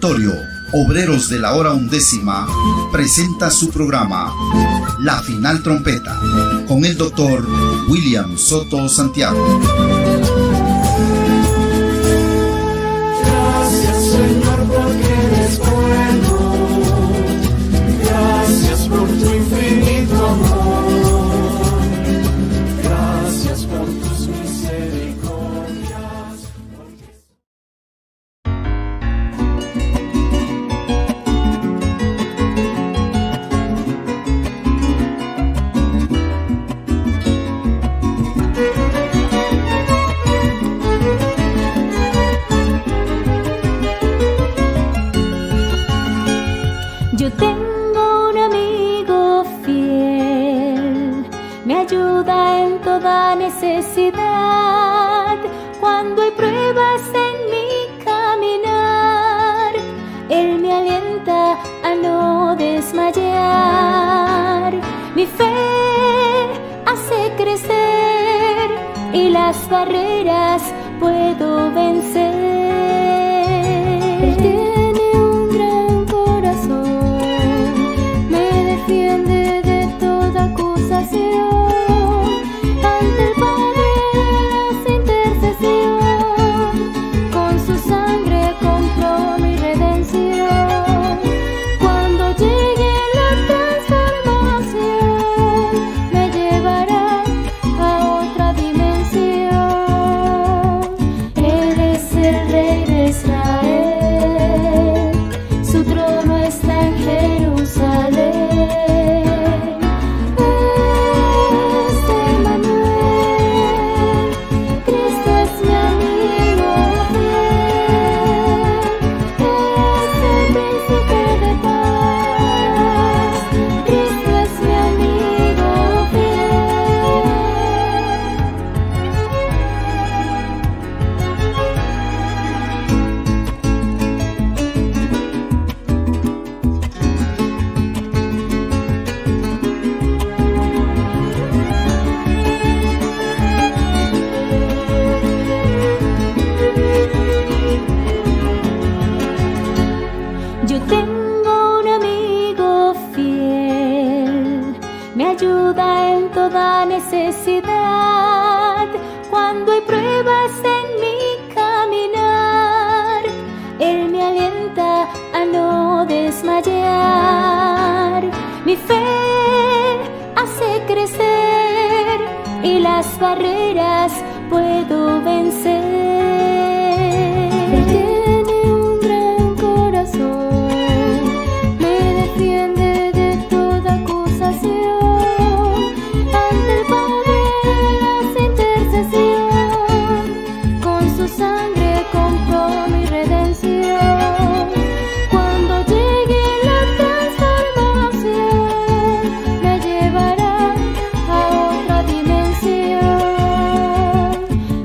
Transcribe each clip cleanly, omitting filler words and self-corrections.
Territorio Obreros de la Hora Undécima presenta su programa La Final Trompeta con el doctor William Soto Santiago. Gracias, Señor, porque eres bueno. Gracias por tu infinito amor. Gracias por tus misericordias. Yo tengo un amigo fiel, me ayuda en toda necesidad. Cuando hay pruebas en mi caminar, Él me alienta a no desmayar. Mi fe hace crecer y las barreras puedo vencer. Él tiene un gran corazón, me defiende de toda acusación. Ante el Padre hace intercesión, con su sangre compró mi redención. Cuando llegue la transformación, me llevará a otra dimensión. Él es el Rey de Israel, su trono está en Jerusalén. Es Emmanuel, Cristo es mi amigo fiel. Es el príncipe de paz, Cristo es mi amigo fiel. Yo tengo un amigo fiel, me ayuda en toda necesidad. Cuando hay pruebas en mi caminar, Él me alienta a no desmayar. Mi fe hace crecer y las barreras puedo vencer. Él tiene un gran corazón, me defiende de toda acusación. Ante el Padre hace intercesión, con su sangre compró mi redención. Cuando llegue la transformación, me llevará a otra dimensión.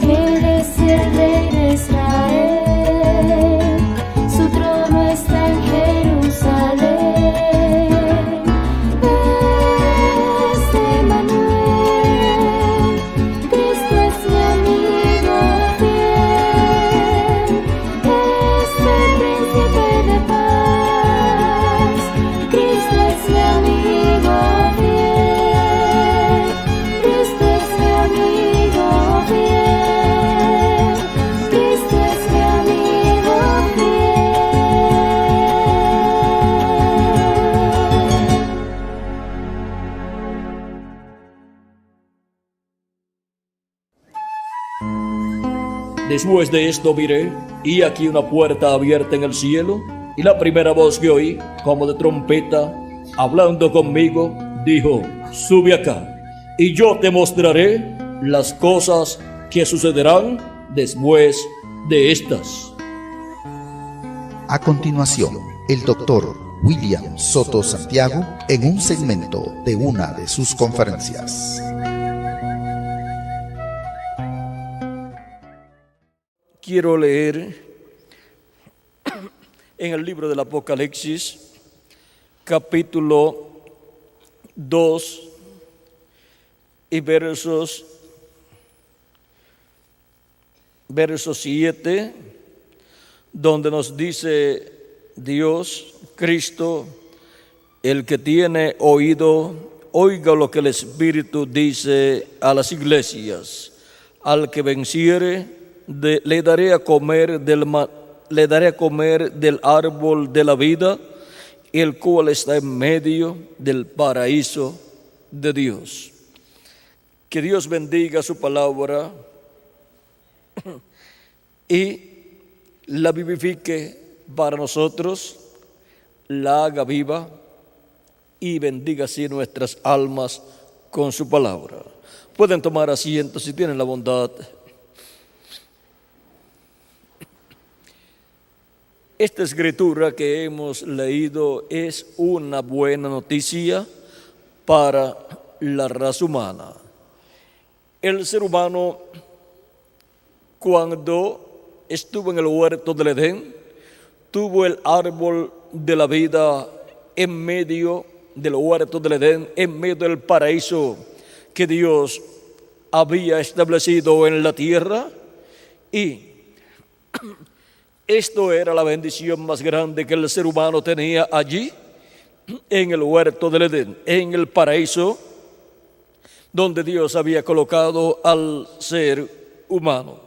Él es el Rey de Israel, su trono está en Jerusalén. Es Emmanuel, Cristo es mi amigo fiel. Es el príncipe de paz, Cristo es mi amigo fiel. Cristo es mi amigo fiel. Cristo es mi amigo Después de esto miré, y aquí una puerta abierta en el cielo, y la primera voz que oí, como de trompeta, hablando conmigo, dijo: sube acá, y yo te mostraré las cosas que sucederán después de estas. A continuación, el doctor William Soto Santiago en un segmento de una de sus conferencias. Quiero leer en el libro del Apocalipsis, capítulo 2 y versos 7, donde nos dice Dios, Cristo, el que tiene oído, oiga lo que el Espíritu dice a las iglesias. Al que venciere, le daré a comer del árbol de la vida, el cual está en medio del paraíso de Dios. Que Dios bendiga su palabra y la vivifique para nosotros, la haga viva y bendiga así nuestras almas con su palabra. Pueden tomar asiento si tienen la bondad. Esta escritura que hemos leído es una buena noticia para la raza humana. El ser humano, cuando estuvo en el huerto del Edén, tuvo el árbol de la vida en medio del huerto del Edén, en medio del paraíso que Dios había establecido en la tierra, y esto era la bendición más grande que el ser humano tenía allí, en el huerto del Edén, en el paraíso donde Dios había colocado al ser humano.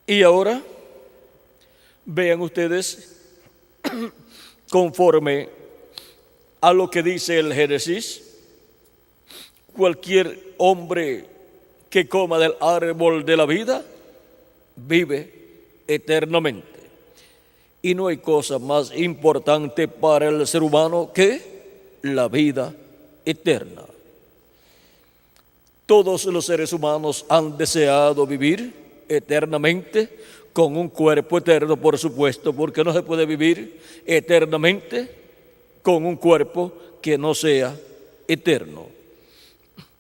Y ahora, vean ustedes, conforme a lo que dice el Génesis, cualquier hombre que coma del árbol de la vida vive eternamente. Y no hay cosa más importante para el ser humano que la vida eterna. Todos los seres humanos han deseado vivir eternamente con un cuerpo eterno, por supuesto, porque no se puede vivir eternamente con un cuerpo que no sea eterno.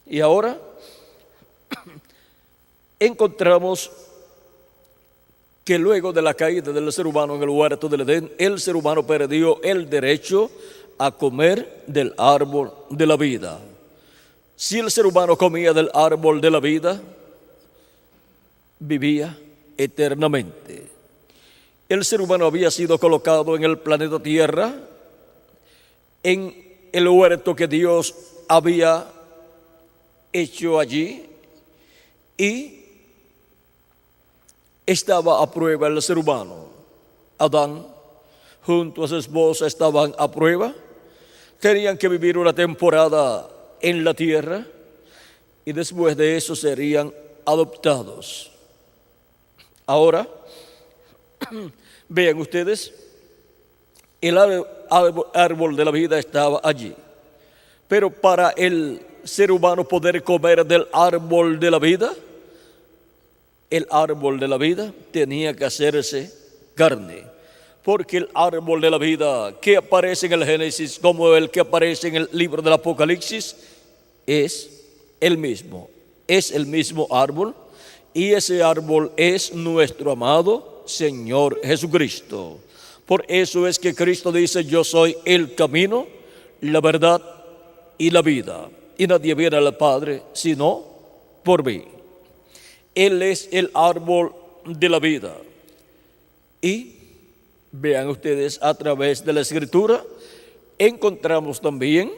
Y ahora encontramos que luego de la caída del ser humano en el huerto del Edén, el ser humano perdió el derecho a comer del árbol de la vida. Si el ser humano comía del árbol de la vida, vivía eternamente. El ser humano había sido colocado en el planeta Tierra, en el huerto que Dios había hecho allí, y estaba a prueba el ser humano. Adán junto a su esposa estaban a prueba, tenían que vivir una temporada en la tierra y después de eso serían adoptados. Ahora, vean ustedes, el árbol de la vida estaba allí, pero para el ser humano poder comer del árbol de la vida, el árbol de la vida tenía que hacerse carne, porque el árbol de la vida que aparece en el Génesis como el que aparece en el libro del Apocalipsis es el mismo árbol, y ese árbol es nuestro amado Señor Jesucristo. Por eso es que Cristo dice: yo soy el camino, la verdad y la vida, y nadie viene al Padre sino por mí. Él es el árbol de la vida. Y vean ustedes, a través de la Escritura encontramos también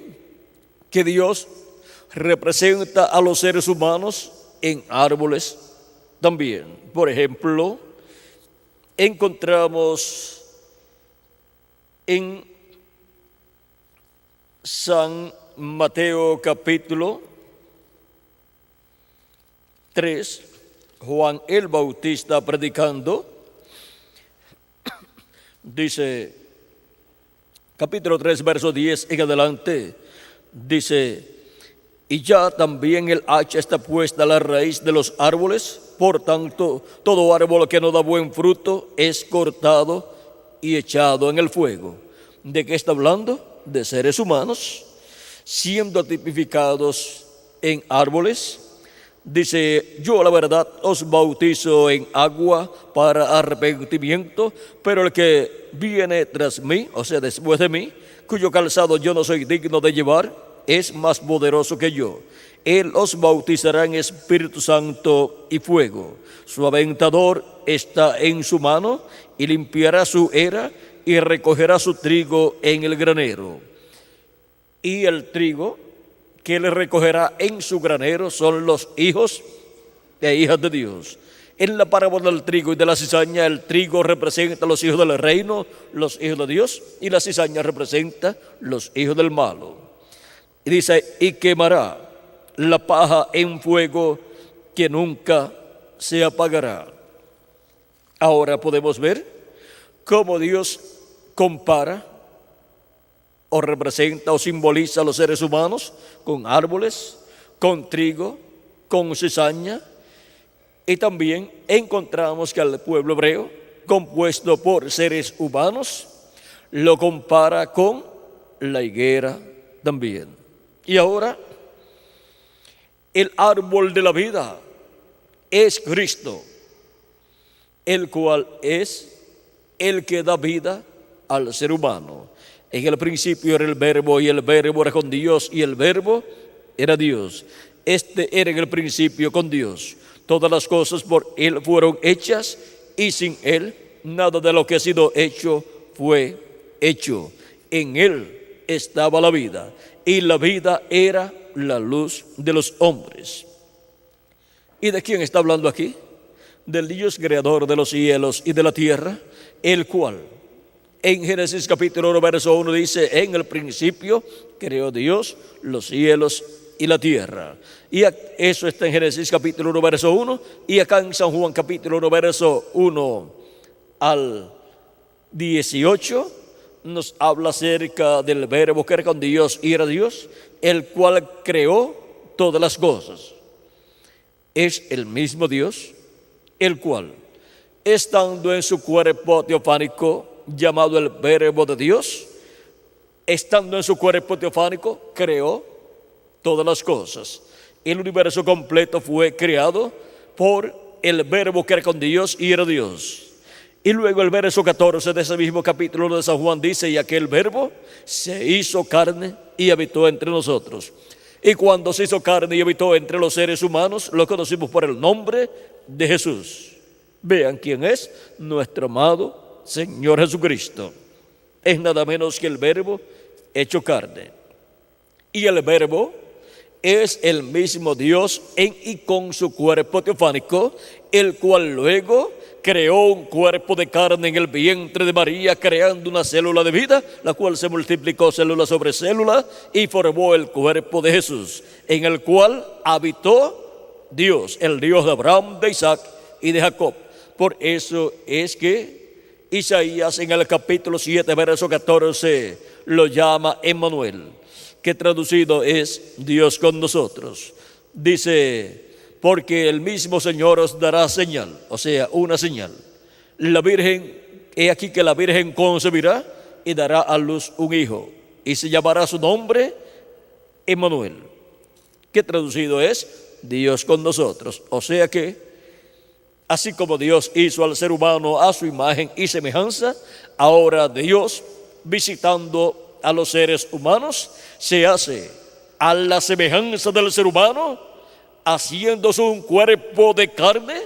que Dios representa a los seres humanos en árboles también. Por ejemplo, encontramos en San Mateo capítulo 3, Juan el Bautista predicando, dice, capítulo 3, verso 10 en adelante, dice: y ya también el hacha está puesta a la raíz de los árboles, por tanto, todo árbol que no da buen fruto es cortado y echado en el fuego. ¿De qué está hablando? De seres humanos, siendo tipificados en árboles. Dice: yo la verdad os bautizo en agua para arrepentimiento, pero el que viene tras mí, o sea, después de mí, cuyo calzado yo no soy digno de llevar, es más poderoso que yo. Él os bautizará en Espíritu Santo y fuego. Su aventador está en su mano y limpiará su era y recogerá su trigo en el granero. Y el trigo que le recogerá en su granero son los hijos e hijas de Dios. En la parábola del trigo y de la cizaña, el trigo representa a los hijos del reino, los hijos de Dios, y la cizaña representa los hijos del malo. Y dice, y quemará la paja en fuego que nunca se apagará. Ahora podemos ver cómo Dios compara o representa o simboliza a los seres humanos con árboles, con trigo, con cizaña. Y también encontramos que al pueblo hebreo, compuesto por seres humanos, lo compara con la higuera también. Y ahora, el árbol de la vida es Cristo, el cual es el que da vida al ser humano. En el principio era el Verbo, y el Verbo era con Dios, y el Verbo era Dios. Este era en el principio con Dios. Todas las cosas por Él fueron hechas, y sin Él nada de lo que ha sido hecho fue hecho. En Él estaba la vida, y la vida era la luz de los hombres. ¿Y de quién está hablando aquí? Del Dios creador de los cielos y de la tierra, el cual en Génesis capítulo 1 verso 1 dice, en el principio creó Dios los cielos y la tierra. Y eso está en Génesis capítulo 1 verso 1, y acá en San Juan capítulo 1 verso 1 al 18 nos habla acerca del Verbo que era con Dios y era Dios, el cual creó todas las cosas. Es el mismo Dios, el cual, estando en su cuerpo teofánico, llamado el Verbo de Dios, estando en su cuerpo teofánico, creó todas las cosas. El universo completo fue creado por el Verbo que era con Dios y era Dios. Y luego el verso 14 de ese mismo capítulo de San Juan dice, y aquel Verbo se hizo carne y habitó entre nosotros. Y cuando se hizo carne y habitó entre los seres humanos, lo conocimos por el nombre de Jesús. Vean quién es nuestro amado Señor Jesucristo. Es nada menos que el Verbo hecho carne. Y el Verbo es el mismo Dios en y con su cuerpo teofánico, el cual luego creó un cuerpo de carne en el vientre de María, creando una célula de vida, la cual se multiplicó célula sobre célula y formó el cuerpo de Jesús, en el cual habitó Dios, el Dios de Abraham, de Isaac y de Jacob. Por eso es que Isaías en el capítulo 7, verso 14, lo llama Emmanuel, que traducido es Dios con nosotros. Dice, porque el mismo Señor os dará señal, o sea, una señal. La Virgen, he aquí que la Virgen concebirá y dará a luz un hijo, y se llamará su nombre Emmanuel, que traducido es Dios con nosotros. O sea que, así como Dios hizo al ser humano a su imagen y semejanza, ahora Dios, visitando a los seres humanos, se hace a la semejanza del ser humano, haciéndose un cuerpo de carne,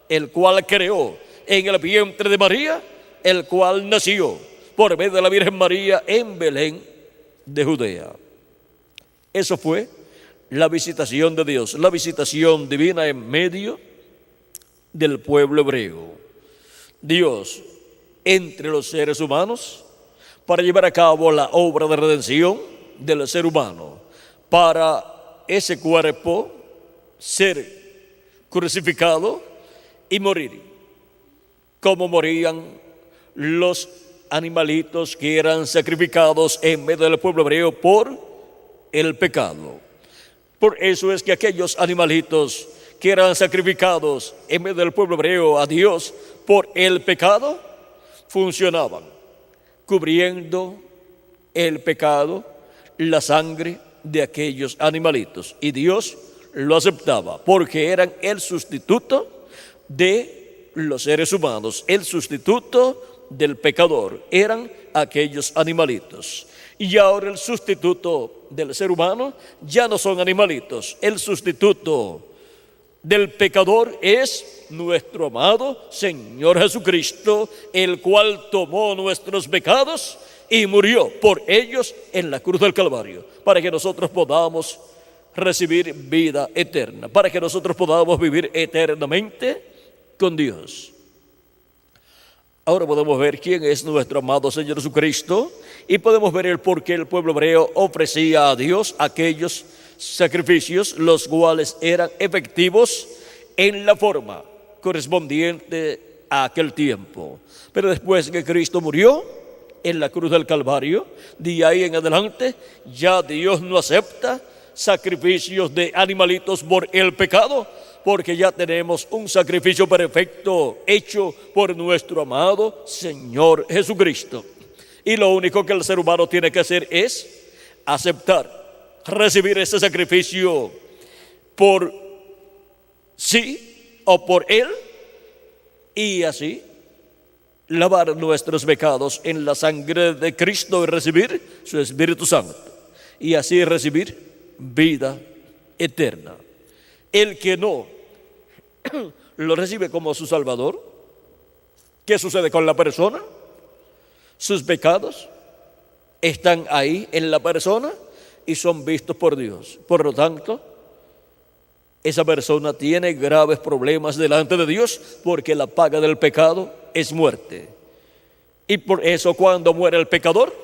el cual creó en el vientre de María, el cual nació por medio de la Virgen María en Belén de Judea. Eso fue la visitación de Dios, la visitación divina en medio del pueblo hebreo. Dios entre los seres humanos para llevar a cabo la obra de redención del ser humano, para ese cuerpo ser crucificado y morir, como morían los animalitos que eran sacrificados en medio del pueblo hebreo por el pecado. Por eso es que aquellos animalitos que eran sacrificados en medio del pueblo hebreo a Dios por el pecado, funcionaban cubriendo el pecado, la sangre de aquellos animalitos, y Dios lo aceptaba porque eran el sustituto de los seres humanos, el sustituto del pecador, eran aquellos animalitos. Y ahora el sustituto del ser humano ya no son animalitos, el sustituto del pecador es nuestro amado Señor Jesucristo, el cual tomó nuestros pecados y murió por ellos en la cruz del Calvario, para que nosotros podamos recibir vida eterna, para que nosotros podamos vivir eternamente con Dios. Ahora podemos ver quién es nuestro amado Señor Jesucristo y podemos ver el por qué el pueblo hebreo ofrecía a Dios aquellos sacrificios, los cuales eran efectivos en la forma correspondiente a aquel tiempo. Pero después que Cristo murió en la cruz del Calvario, de ahí en adelante ya Dios no acepta sacrificios de animalitos por el pecado, porque ya tenemos un sacrificio perfecto hecho por nuestro amado Señor Jesucristo. Y lo único que el ser humano tiene que hacer es aceptar, recibir ese sacrificio por sí o por Él, y así lavar nuestros pecados en la sangre de Cristo y recibir su Espíritu Santo, y así recibir vida eterna. El que no lo recibe como su Salvador, ¿qué sucede con la persona? Sus pecados están ahí en la persona y son vistos por Dios. Por lo tanto, esa persona tiene graves problemas delante de Dios, porque la paga del pecado es muerte. Y por eso cuando muere el pecador,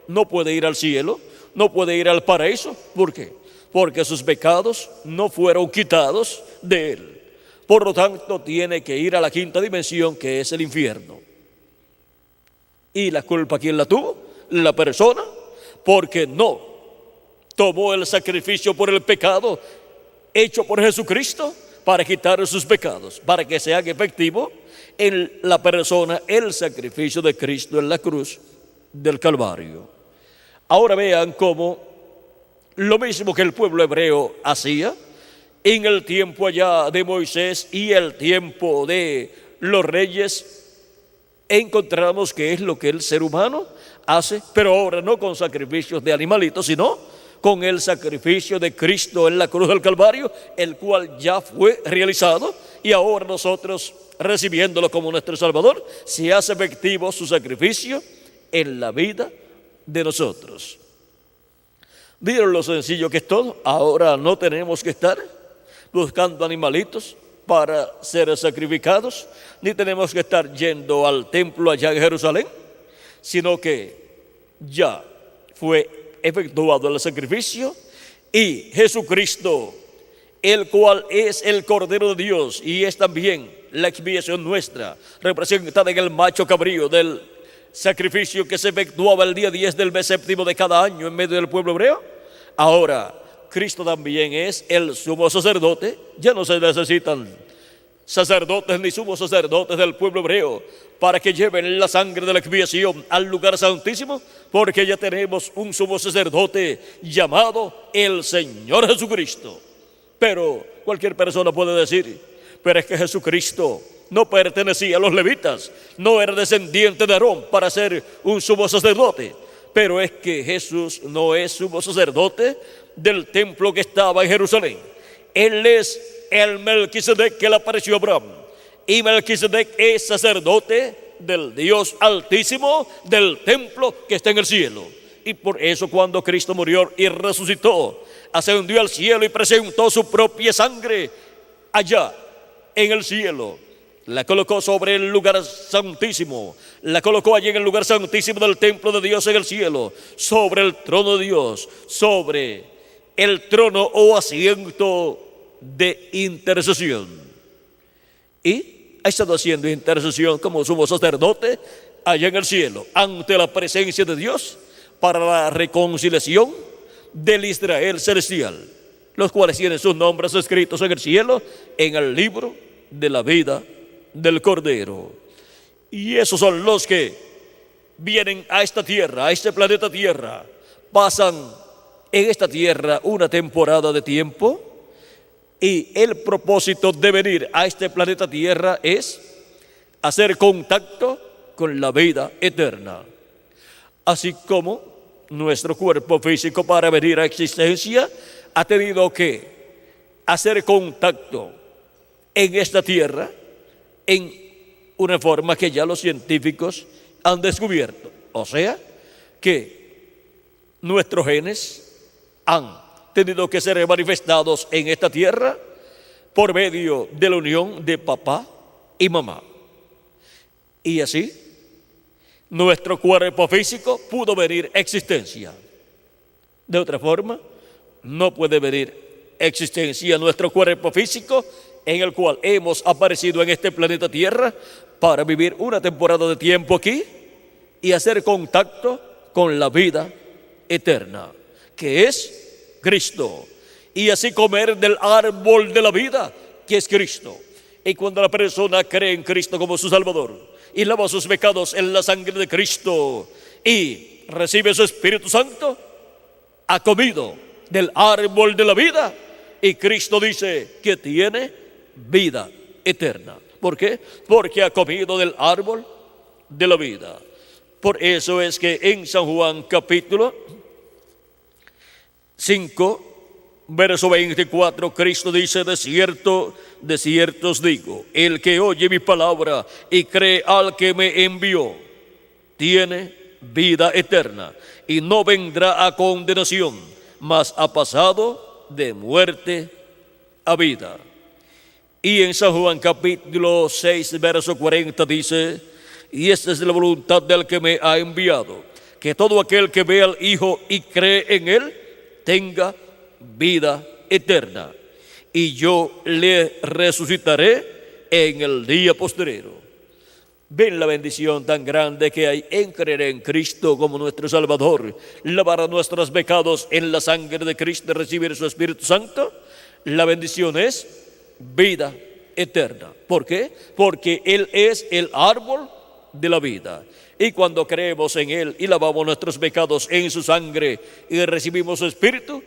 no puede ir al cielo, no puede ir al paraíso. ¿Por qué? Porque sus pecados no fueron quitados de él. Por lo tanto, tiene que ir a la quinta dimensión, que es el infierno. ¿Y la culpa quién la tuvo? La persona, porque no tomó el sacrificio por el pecado hecho por Jesucristo para quitar sus pecados, para que se haga efectivo en la persona el sacrificio de Cristo en la cruz del Calvario. Ahora vean cómo lo mismo que el pueblo hebreo hacía en el tiempo allá de Moisés y el tiempo de los reyes, encontramos que es lo que el ser humano hace, pero ahora no con sacrificios de animalitos, sino con el sacrificio de Cristo en la cruz del Calvario, el cual ya fue realizado, y ahora nosotros, recibiéndolo como nuestro Salvador, se hace efectivo su sacrificio en la vida de nosotros. ¿Vieron lo sencillo que es todo? Ahora no tenemos que estar buscando animalitos para ser sacrificados, ni tenemos que estar yendo al templo allá en Jerusalén, sino que ya fue efectuado el sacrificio, y Jesucristo, el cual es el Cordero de Dios y es también la expiación nuestra, representada en el macho cabrío del sacrificio que se efectuaba el día 10 del mes séptimo de cada año en medio del pueblo hebreo. Ahora Cristo también es el sumo sacerdote. Ya no se necesitan sacerdotes ni sumos sacerdotes del pueblo hebreo para que lleven la sangre de la expiación al lugar santísimo, porque ya tenemos un sumo sacerdote llamado el Señor Jesucristo. Pero cualquier persona puede decir: pero es que Jesucristo no pertenecía a los levitas, no era descendiente de Aarón para ser un sumo sacerdote. Pero es que Jesús no es sumo sacerdote del templo que estaba en Jerusalén. Él es el Melquisedec que le apareció a Abraham, y Melquisedec es sacerdote del Dios Altísimo, del templo que está en el cielo. Y por eso cuando Cristo murió y resucitó, ascendió al cielo y presentó su propia sangre allá en el cielo, la colocó sobre el lugar santísimo, la colocó allí en el lugar santísimo del templo de Dios en el cielo, sobre el trono de Dios, sobre el trono o asiento de intercesión. Y ha estado haciendo intercesión como sumo sacerdote allá en el cielo, ante la presencia de Dios, para la reconciliación del Israel celestial, los cuales tienen sus nombres escritos en el cielo, en el libro de la vida del Cordero. Y esos son los que vienen a esta tierra, a este planeta Tierra, pasan en esta tierra una temporada de tiempo, y el propósito de venir a este planeta Tierra es hacer contacto con la vida eterna. Así como nuestro cuerpo físico, para venir a existencia, ha tenido que hacer contacto en esta tierra en una forma que ya los científicos han descubierto. O sea, que nuestros genes han tenido que ser manifestados en esta tierra por medio de la unión de papá y mamá. Y así, nuestro cuerpo físico pudo venir existencia. De otra forma, no puede venir existencia nuestro cuerpo físico en el cual hemos aparecido en este planeta Tierra para vivir una temporada de tiempo aquí y hacer contacto con la vida eterna, que es Cristo, y así comer del árbol de la vida, que es Cristo. Y cuando la persona cree en Cristo como su Salvador y lava sus pecados en la sangre de Cristo y recibe su Espíritu Santo, ha comido del árbol de la vida, y Cristo dice que tiene vida eterna. ¿Por qué? Porque ha comido del árbol de la vida. Por eso es que en San Juan capítulo 5, verso 24, Cristo dice: de cierto os digo, el que oye mi palabra y cree al que me envió, tiene vida eterna, y no vendrá a condenación, mas ha pasado de muerte a vida. Y en San Juan capítulo 6, verso 40 dice: y esta es la voluntad del que me ha enviado, que todo aquel que ve al Hijo y cree en Él, tenga vida eterna, y yo le resucitaré en el día postrero. Ven la bendición tan grande que hay en creer en Cristo como nuestro Salvador, lavar nuestros pecados en la sangre de Cristo y recibir su Espíritu Santo. La bendición es vida eterna. ¿Por qué? Porque Él es el árbol de la vida. Y cuando creemos en Él y lavamos nuestros pecados en su sangre y recibimos su Espíritu,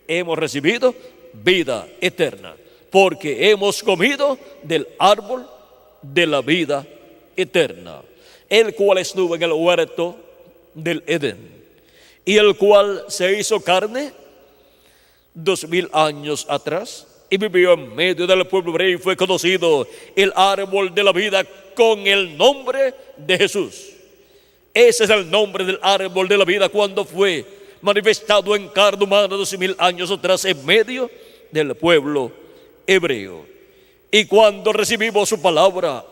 hemos recibido vida eterna, porque hemos comido del árbol de la vida eterna, el cual estuvo en el huerto del Edén, y el cual se hizo carne 2000 años atrás y vivió en medio del pueblo hebreo, y fue conocido el árbol de la vida con el nombre de Jesús. Ese es el nombre del árbol de la vida cuando fue manifestado en carne humana 2000 años atrás en medio del pueblo hebreo. Y cuando recibimos su palabra,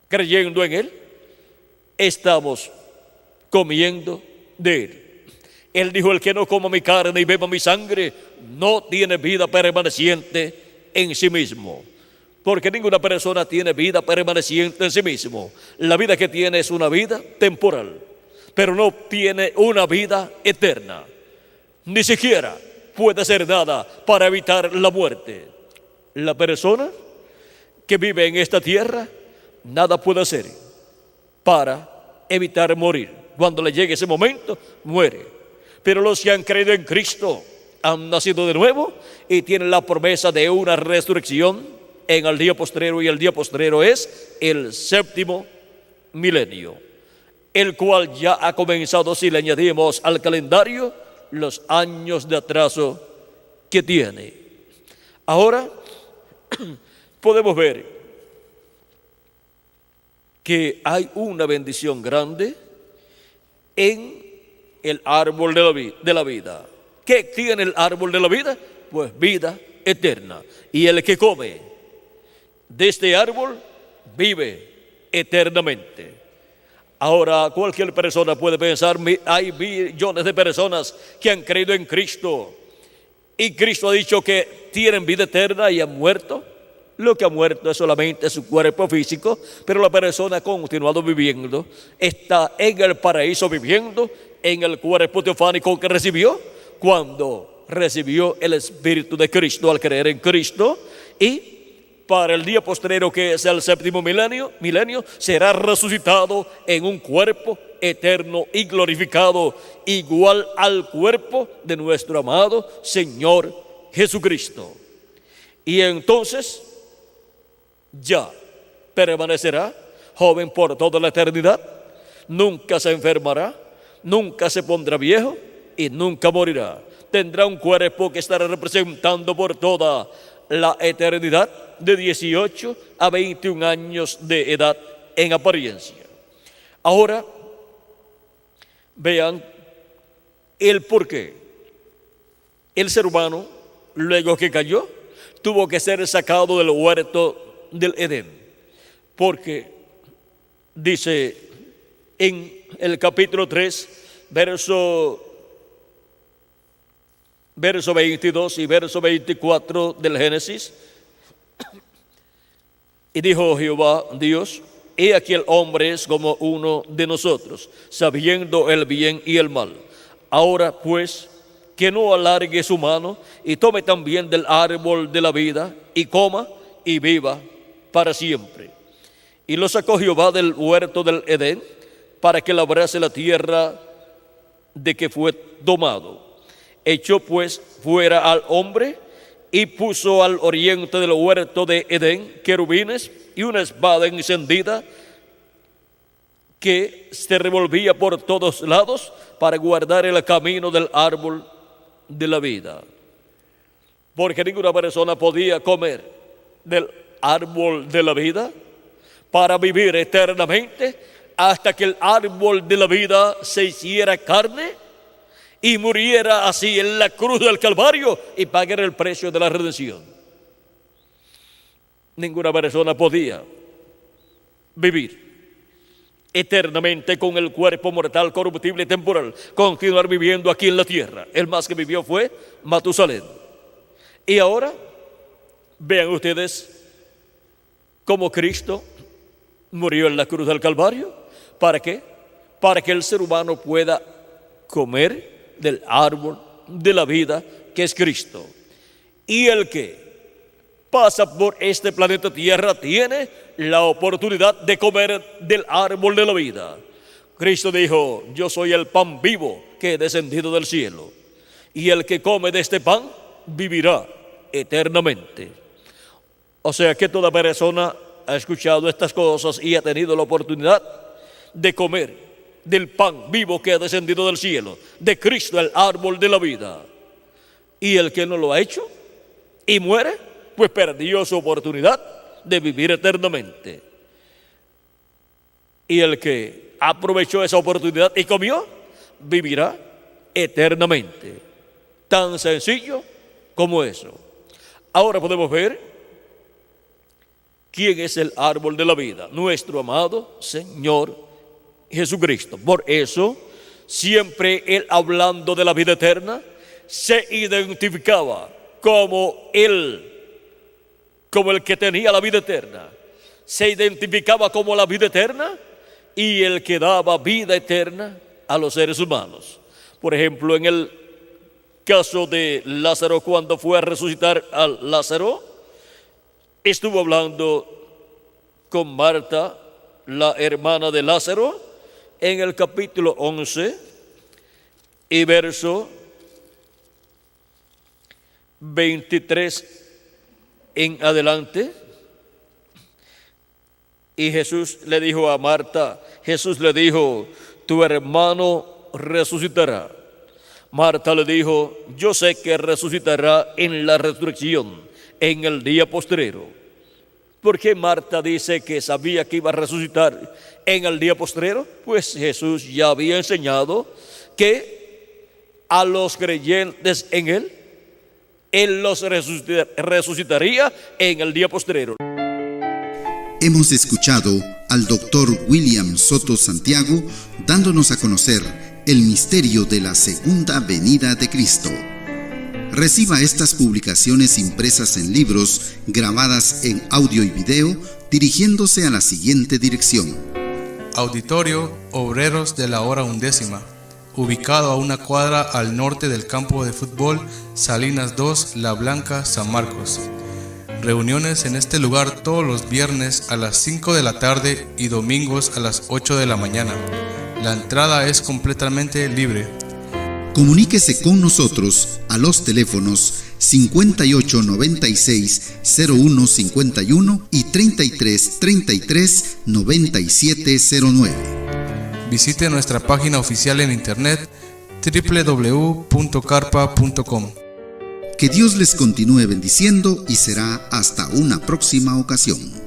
creyendo en Él, estamos comiendo de Él. Él dijo: el que no coma mi carne y beba mi sangre no tiene vida permaneciente en sí mismo. Porque ninguna persona tiene vida permaneciente en sí mismo. La vida que tiene es una vida temporal, pero no tiene una vida eterna. Ni siquiera puede hacer nada para evitar la muerte. La persona que vive en esta tierra nada puede hacer para evitar morir. Cuando le llegue ese momento, muere. Pero los que han creído en Cristo han nacido de nuevo y tienen la promesa de una resurrección en el día postrero, y el día postrero es el séptimo milenio, el cual ya ha comenzado si le añadimos al calendario los años de atraso que tiene. Ahora podemos ver que hay una bendición grande en el árbol de la vida. ¿Qué tiene el árbol de la vida? Pues vida eterna. Y el que come de este árbol vive eternamente. Ahora, cualquier persona puede pensar: hay billones de personas que han creído en Cristo y Cristo ha dicho que tienen vida eterna y han muerto. Lo que ha muerto es solamente su cuerpo físico, pero la persona ha continuado viviendo, está en el paraíso viviendo en el cuerpo teofánico que recibió cuando recibió el Espíritu de Cristo al creer en Cristo. Y para el día postrero, que es el séptimo milenio, será resucitado en un cuerpo eterno y glorificado, igual al cuerpo de nuestro amado Señor Jesucristo. Y entonces ya permanecerá joven por toda la eternidad, nunca se enfermará, nunca se pondrá viejo y nunca morirá. Tendrá un cuerpo que estará representando por toda la eternidad de 18 a 21 años de edad en apariencia. Ahora, vean el porqué. El ser humano, luego que cayó, tuvo que ser sacado del huerto del Edén, porque dice en el capítulo 3, verso 22 y verso 24 del Génesis, y dijo Jehová Dios: he aquí el hombre es como uno de nosotros, sabiendo el bien y el mal. Ahora pues, que no alargue su mano y tome también del árbol de la vida y coma y viva para siempre. Y lo sacó Jehová del huerto del Edén para que labrase la tierra de que fue domado. Echó pues fuera al hombre y puso al oriente del huerto de Edén querubines y una espada encendida que se revolvía por todos lados para guardar el camino del árbol de la vida. Porque ninguna persona podía comer del árbol de la vida para vivir eternamente hasta que el árbol de la vida se hiciera carne y muriera así en la cruz del Calvario y pagara el precio de la redención. Ninguna persona podía vivir eternamente con el cuerpo mortal, corruptible y temporal, continuar viviendo aquí en la tierra. El más que vivió fue Matusalén. Y ahora, vean ustedes cómo Cristo murió en la cruz del Calvario. ¿Para qué? Para que el ser humano pueda comer del árbol de la vida, que es Cristo. Y el que pasa por este planeta Tierra tiene la oportunidad de comer del árbol de la vida. Cristo dijo: yo soy el pan vivo que he descendido del cielo, y el que come de este pan vivirá eternamente. O sea que toda persona ha escuchado estas cosas y ha tenido la oportunidad de comer del pan vivo que ha descendido del cielo, de Cristo, el árbol de la vida. Y el que no lo ha hecho y muere, pues perdió su oportunidad de vivir eternamente. Y el que aprovechó esa oportunidad y comió, vivirá eternamente. Tan sencillo como eso. Ahora podemos ver quién es el árbol de la vida: nuestro amado Señor Jesucristo. Por eso, siempre Él, hablando de la vida eterna, se identificaba como el que tenía la vida eterna. Se identificaba como la vida eterna y el que daba vida eterna a los seres humanos. Por ejemplo, en el caso de Lázaro, cuando fue a resucitar a Lázaro, estuvo hablando con Marta, la hermana de Lázaro, en el capítulo 11 y verso 23 en adelante. Y Jesús le dijo a Marta, Jesús le dijo: tu hermano resucitará. Marta le dijo: yo sé que resucitará en la resurrección, en el día postrero. ¿Por qué Marta dice que sabía que iba a resucitar en el día postrero? Pues Jesús ya había enseñado que a los creyentes en Él los resucitaría en el día postrero. Hemos escuchado al doctor William Soto Santiago dándonos a conocer el misterio de la segunda venida de Cristo. Reciba estas publicaciones impresas en libros, grabadas en audio y video, dirigiéndose a la siguiente dirección: Auditorio Obreros de la Hora Undécima, ubicado a una cuadra al norte del campo de fútbol Salinas 2, La Blanca, San Marcos. Reuniones en este lugar todos los viernes a las 5 de la tarde y domingos a las 8 de la mañana. La entrada es completamente libre. Comuníquese con nosotros a los teléfonos 5896-0151 y 3333-9709. Visite nuestra página oficial en internet www.carpa.com. Que Dios les continúe bendiciendo y será hasta una próxima ocasión.